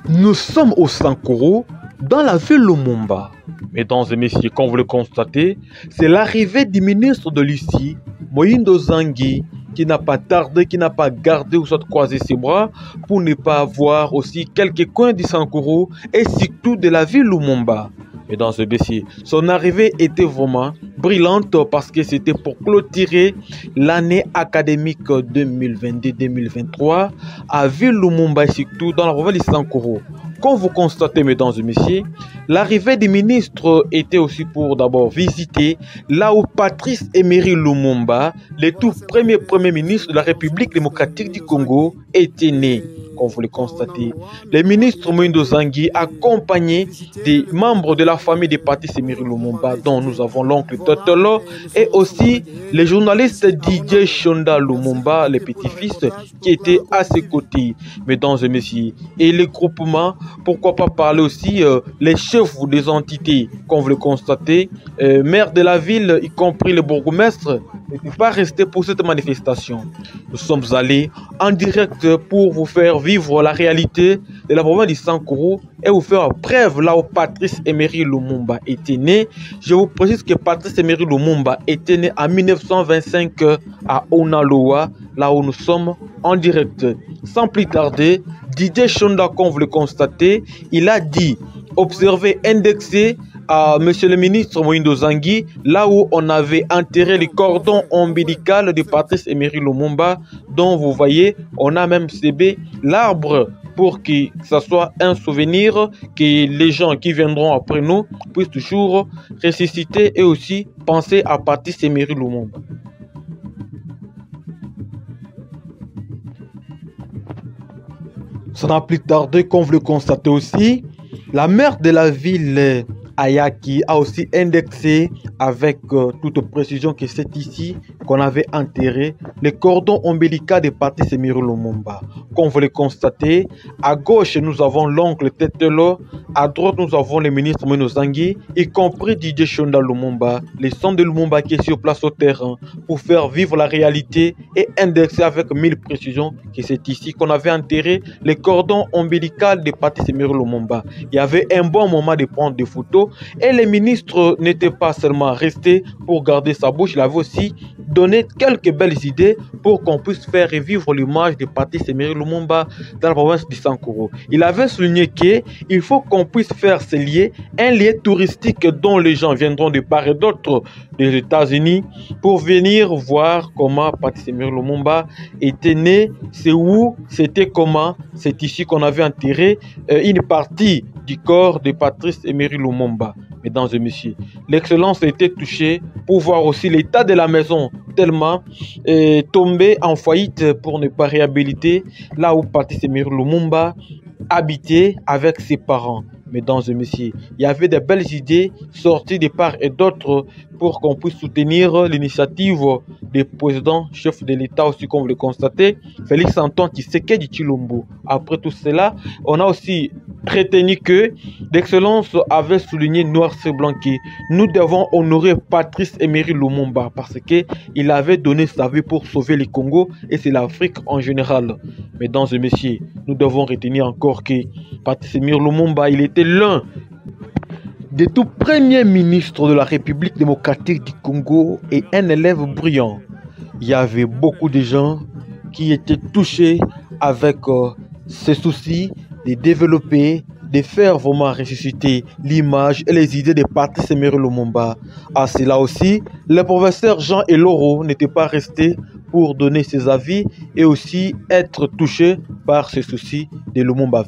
Nous sommes au Sankuru, dans la ville Lumumba. Mesdames et messieurs, comme vous le constatez, c'est l'arrivée du ministre de l'Ici, Moïse Nzangi, qui n'a pas tardé, qui n'a pas gardé ou soit croisé ses bras pour ne pas voir aussi quelques coins du Sankuru et surtout de la ville Lumumba. Mesdames et messieurs, son arrivée était vraiment brillante parce que c'était pour clôturer l'année académique 2022-2023 à ville Lumumba et surtout dans la province du Sankuru. Comme vous constatez, mesdames et messieurs, l'arrivée des ministres était aussi pour d'abord visiter là où Patrice Emery Lumumba, le tout premier ministre de la République démocratique du Congo, était né. Comme vous le constatez, le ministre Moïse Nzangi, accompagné des membres de la famille de Patrice Emery Lumumba, dont nous avons l'oncle Totolo, et aussi les journalistes DJ Shonda Lumumba, le petit-fils, qui était à ses côtés, mesdames et messieurs, et les groupements, pourquoi pas parler aussi les chefs des entités, comme vous le constatez, maire de la ville, y compris le bourgmestre, ne pas rester pour cette manifestation. Nous sommes allés en direct pour vous faire vivre la réalité de la province du Sankuru et vous faire preuve là où Patrice Emery Lumumba était né. Je vous précise que Patrice Emery Lumumba était né en 1925 à Onaloa, là où nous sommes en direct. Sans plus tarder, DJ Shonda, comme vous le constatez, il a dit observer, indexer à monsieur le ministre Moïse Nzangi, là où on avait enterré le cordon ombilical de Patrice Emery Lumumba, dont vous voyez, on a même cébé l'arbre pour que ce soit un souvenir, que les gens qui viendront après nous puissent toujours ressusciter et aussi penser à Patrice Emery Lumumba. Ça n'a plus tardé, comme vous le constatez aussi, la maire de la ville Ayaki a aussi indexé avec toute précision que c'est ici qu'on avait enterré le cordon ombilical de Patrice Emery Lumumba. Comme vous le constatez, à gauche nous avons l'oncle Tetelo, à droite nous avons le ministre Moïse Nzangi, y compris DJ Shonda Lumumba, les sons de Lumumba qui est sur place au terrain pour faire vivre la réalité et indexer avec 1000 précisions que c'est ici qu'on avait enterré le cordon ombilical de Patrice Emery Lumumba. Il y avait un bon moment de prendre des photos. Et le ministre n'était pas seulement resté pour garder sa bouche, il avait aussi donné quelques belles idées pour qu'on puisse faire revivre l'image de Patrice Emery Lumumba dans la province du Sankuru. Il avait souligné qu'il faut qu'on puisse faire ce lieu, un lieu touristique dont les gens viendront de part et d'autre des États-Unis pour venir voir comment Patrice Emery Lumumba était né, c'est où, c'était comment, c'est ici qu'on avait enterré une partie du corps de Patrice Emery Lumumba. Mesdames et messieurs, l'excellence a été touchée pour voir aussi l'état de la maison tellement tombé en faillite pour ne pas réhabiliter là où Patrice Emery Lumumba habitait avec ses parents. Mesdames et messieurs, il y avait de belles idées sorties de part et d'autre pour qu'on puisse soutenir l'initiative des présidents chefs de l'État aussi, comme vous le constatez, Félix Antoine Tshisekedi Tshilombo. Après tout cela, on a aussi retenu que l'excellence avait souligné noir sur blanc que nous devons honorer Patrice Emery Lumumba parce qu'il avait donné sa vie pour sauver le Congo et c'est l'Afrique en général. Mesdames et messieurs, nous devons retenir encore que Patrice Emery Lumumba, il était l'un des tout premiers ministres de la République démocratique du Congo et un élève brillant. Il y avait beaucoup de gens qui étaient touchés avec ces soucis de développer, de faire vraiment ressusciter l'image et les idées de Patrice Emery Lumumba. À cela aussi, le professeur Jean Eloro n'était pas resté pour donner ses avis et aussi être touché par ces soucis de Lumumba.